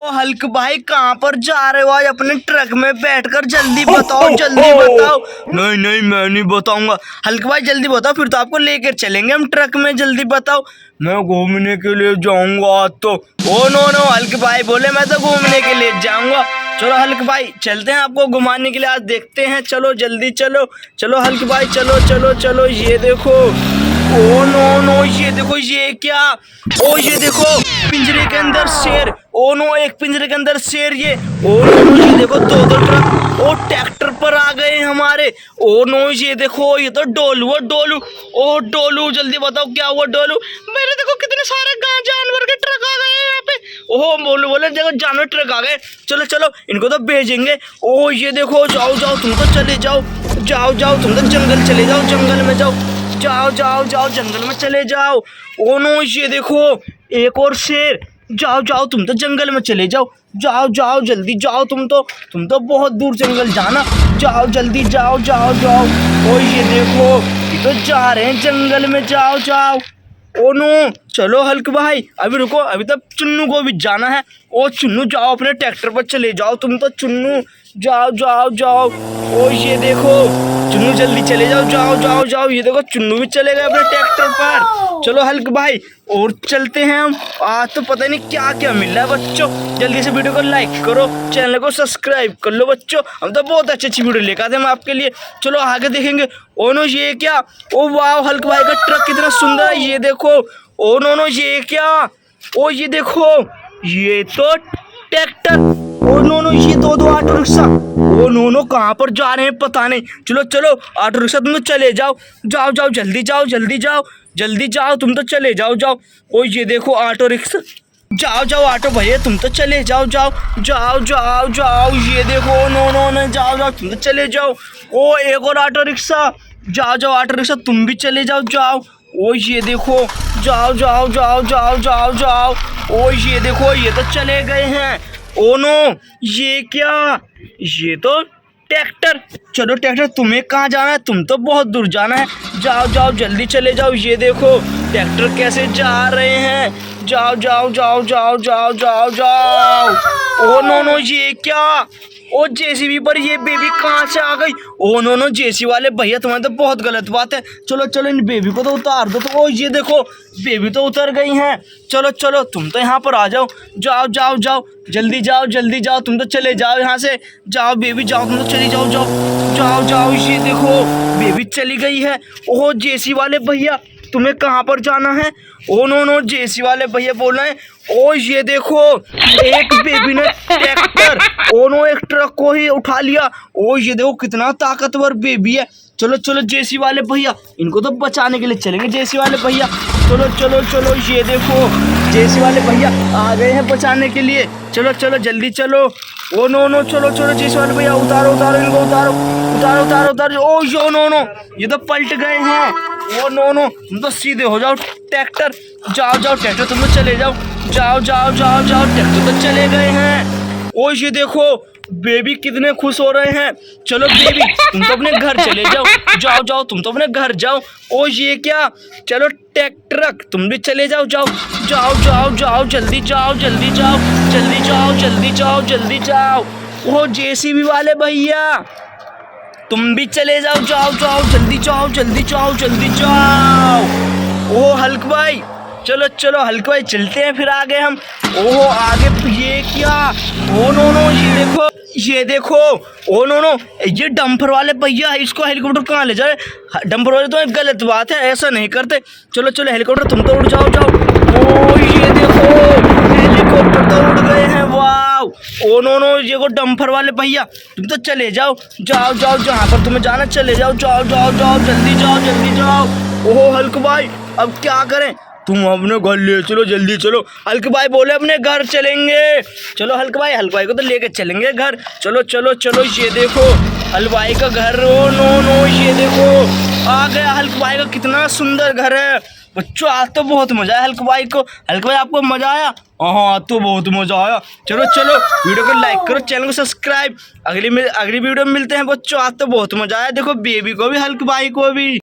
ओ Hulk भाई कहाँ पर जा रहे हो आज अपने ट्रक में बैठकर? जल्दी बताओ जल्दी बताओ। नहीं नहीं मैं नहीं बताऊंगा। हल्क भाई जल्दी बताओ, फिर तो आपको लेकर चलेंगे हम ट्रक में। जल्दी बताओ। मैं घूमने के लिए जाऊंगा आज तो। ओ नो नो, हल्क भाई बोले मैं तो घूमने के लिए जाऊंगा। चलो हल्क भाई चलते हैं आपको घुमाने के लिए, आज देखते हैं। चलो जल्दी चलो। चलो हल्क भाई चलो चलो चलो। ये देखो। ओ नो नो, ये देखो ये क्या। ओ ये देखो पिंजरे के अंदर शेर। ओ नो, एक पिंजरे के अंदर शेर। ये ओ नो, ये देखो दो ट्रक ओ ट्रैक्टर पर आ गए हमारे। ओ नो, ये देखो ये तो डोलू है डोलू। ओ डोलू जल्दी बताओ क्या हुआ डोलू? मेरे देखो कितने सारे जानवर के ट्रक आ गए यहाँ पे। ओहो बोले बोले जगह जानवर ट्रक आ गए। चलो चलो इनको तो भेजेंगे। ओ ये देखो, जाओ जाओ तुम तो चले जाओ। जाओ जाओ तुम तो जंगल चले जाओ, जंगल में जाओ। जाओ जाओ जाओ जंगल में चले जाओ। ओ नो, ये देखो एक और शेर। जाओ जाओ तुम तो जंगल में चले जाओ। जाओ जाओ जल्दी जाओ, तुम तो बहुत दूर जंगल जाना। जाओ जल्दी जाओ जाओ जाओ। ओ ये देखो ये तो जा रहे हैं जंगल में। जाओ जाओ। ओ नो, चलो हल्क भाई अभी रुको, अभी तक चुन्नू को भी जाना है। ओ चुन्नू जाओ अपने ट्रैक्टर पर चले जाओ, तुम तो चुन्नू। जाओ जाओ जाओ। ओ ये देखो चुन्नू जल्दी चले जाओ। जाओ जाओ जाओ। ये देखो चुन्नू भी चले गए अपने ट्रैक्टर पर। चलो हल्क भाई और चलते हैं हम। आज तो पता नहीं क्या क्या मिल रहा है बच्चों। जल्दी से वीडियो को लाइक करो, चैनल को सब्सक्राइब कर लो बच्चों। हम तो बहुत अच्छी अच्छी वीडियो लेकर आते हैं हम आपके लिए। चलो आगे देखेंगे। ओ नो, ये क्या। ओ वाह, हल्क भाई का ट्रक कितना सुंदर है। ये देखो। ओ नो नो, ये क्या। ओ ये देखो ये तो ट्रैक्टर। ओ नो नो, ये दो auto rickshaw. Oh no no, कहाँ पर जा रहे हैं पता नहीं। चलो चलो ऑटो रिक्शा तुम तो चले जाओ। जाओ जाओ जल्दी जाओ जल्दी जाओ जल्दी जाओ, तुम तो चले जाओ जाओ। ओ ये देखो ऑटो रिक्शा। जाओ जाओ ऑटो भैया तुम तो चले जाओ। जाओ जाओ जाओ जाओ। ये देखो नो नो नो, जाओ जाओ तुम तो चले जाओ। ओ एक और ऑटो रिक्शा। जाओ जाओ ऑटो रिक्शा तुम भी चले जाओ। जाओ। ओ ये देखो। जाओ जाओ जाओ जाओ जाओ जाओ। ओ ये देखो ये तो चले गए हैं। ओ नो, ये क्या। ये तो ट्रैक्टर। चलो ट्रैक्टर तुम्हें कहाँ जाना है? तुम तो बहुत दूर जाना है। जाओ जाओ जल्दी चले जाओ। ये देखो ट्रैक्टर कैसे जा रहे हैं। जाओ जाओ जाओ जाओ जाओ जाओ जाओ। ओ नो नो, ये क्या। ओ जेसीबी पर ये बेबी कहाँ से आ गई? ओ नो नो, जेसी वाले भैया तुम्हारे तो बहुत गलत बात है। चलो चलो इन बेबी को तो उतार दो। तो ओ ये देखो बेबी तो उतर गई हैं। चलो चलो तुम तो यहाँ पर आ जाओ। जाओ जाओ जाओ जल्दी जाओ जल्दी जाओ, तुम तो चले जाओ यहाँ से। जाओ बेबी जाओ, तुम तो चली जाओ। जाओ जाओ जाओ। ये देखो बेबी चली गई है। ओह जेसी वाले भैया तुम्हें कहाँ पर जाना है? ओ नो नो, जेसी वाले भैया बोल रहे हैं। ओ ये देखो एक बेबी ने ट्रैक्टर ओ नो एक ट्रक को ही उठा लिया। ओ ये देखो कितना ताकतवर बेबी है। चलो चलो जेसी वाले भैया इनको तो बचाने के लिए चलेंगे। जेसी वाले भैया चलो चलो चलो। ये देखो जेसी वाले भैया आ गए हैं बचाने के लिए। चलो चलो जल्दी चलो। ओ नो नो, चलो चलो जेसी वाले भैया उतारो उतारो इनको, उतारो उतारो उतारो उतारो। ओ यो नो नो, ये तो पलट गए हैं। ओ नो नो, तुम तो सीधे हो जाओ ट्रैक्टर। जाओ जाओ ट्रैक्टर तुम तो चले जाओ। जाओ जाओ जाओ जाओ ट्रैक्टर तो चले गए हैं। ओ ये देखो बेबी कितने खुश हो रहे हैं। चलो बेबी तुम तो अपने घर चले जाओ। जाओ जाओ तुम तो अपने घर जाओ। ओ ये क्या। चलो ट्रक तुम भी चले जाओ। जाओ जाओ जाओ जाओ जल्दी जाओ जल्दी जाओ जल्दी जाओ जल्दी जाओ जल्दी जाओ। ओ जेसीबी वाले भैया तुम भी चले जाओ। जाओ जाओ जल्दी जाओ जल्दी जाओ जल्दी जाओ। ओ हल्क भाई चलो चलो हल्क भाई चलते हैं फिर आगे हम। ओहो आगे ये क्या। ओ नो नो, ये देखो। ओ नो नो, ये डंपर वाले भैया इसको हेलीकॉप्टर कहाँ ले जाए? डंपर वाले तो गलत बात है, ऐसा नहीं करते। चलो चलो हेलीकॉप्टर तुम तो उड़ जाओ। जाओ। ओ ये देखो हेलीकॉप्टर तो उड़ गए हैं। वाह। ओ नो नो, ये को डंपर वाले भैया तुम तो चले जाओ। जाओ जाओ जहाँ पर तुम्हें जाना चले जाओ। जाओ जाओ जाओ जल्दी जाओ जल्दी जाओ। ओहो हल्क भाई अब क्या करें? तुम अपने घर ले चलो जल्दी चलो। हल्क भाई बोले अपने घर चलेंगे। चलो हल्क भाई को तो लेके चलेंगे घर। चलो चलो चलो। ये देखो हलवाई का घर। ओ नो नो, ये देखो आ गया हल्क भाई का कितना सुंदर घर है। बच्चों आज तो बहुत मजा आया हल्क भाई को। हल्क भाई आपको मजा आया? हाँ आज तो बहुत मजा आया। चलो चलो वीडियो को लाइक करो, चैनल को सब्सक्राइब। अगली वीडियो में मिलते हैं बच्चों। आज तो बहुत मजा आया। देखो बेबी को भी हल्क भाई को भी।